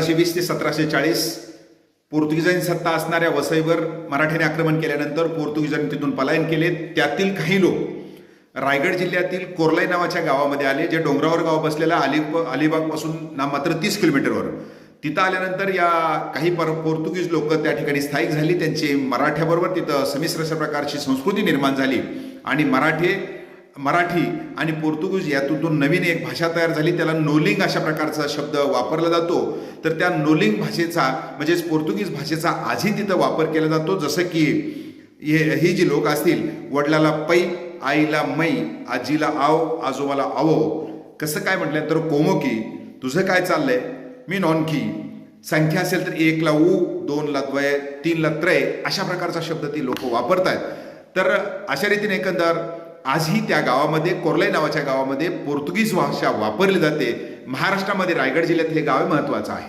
1720 ते 1740 पोर्तुगीजांची सत्ता असणाऱ्या वसईवर मराठ्याने आक्रमण केल्यानंतर पोर्तुगीजांनी तिथून पलायन केले. त्यातील काही लोक रायगड जिल्ह्यातील कोर्लाई नावाच्या गावामध्ये आले, जे डोंगरावर गाव बसलेलं अलिबागपासून मात्र 30 किलोमीटरवर. तिथं आल्यानंतर या काही पोर्तुगीज लोक त्या ठिकाणी स्थायिक झाली. त्यांची मराठ्याबरोबर तिथं संमिश्र अशा प्रकारची संस्कृती निर्माण झाली आणि मराठी आणि पोर्तुगीज यातून नवीन एक भाषा तयार झाली. त्याला नोलिंग अशा प्रकारचा शब्द वापरला जातो. तर त्या नोलिंग भाषेचा म्हणजेच पोर्तुगीज भाषेचा आजही तिथं वापर केला जातो. जसं की ही जी लोक असतील, वडिलाला पै, आईला मै, आजीला आव, आजोबाला आवो. कसं काय म्हटलं तर कोमोकी, तुझं काय चाललंय, मी नॉनकी. संख्या असेल तर 1 ला ऊ, 2 ला द्वय, 3 ला त्रय, अशा प्रकारचा शब्द ती लोक वापरतात. तर अशा रीतीने एकंदर आजही त्या गावामध्ये, कोर्लाई नावाच्या गावामध्ये पोर्तुगीज भाषा वापरली जाते. महाराष्ट्रामध्ये रायगड जिल्ह्यात हे गाव महत्त्वाचं आहे.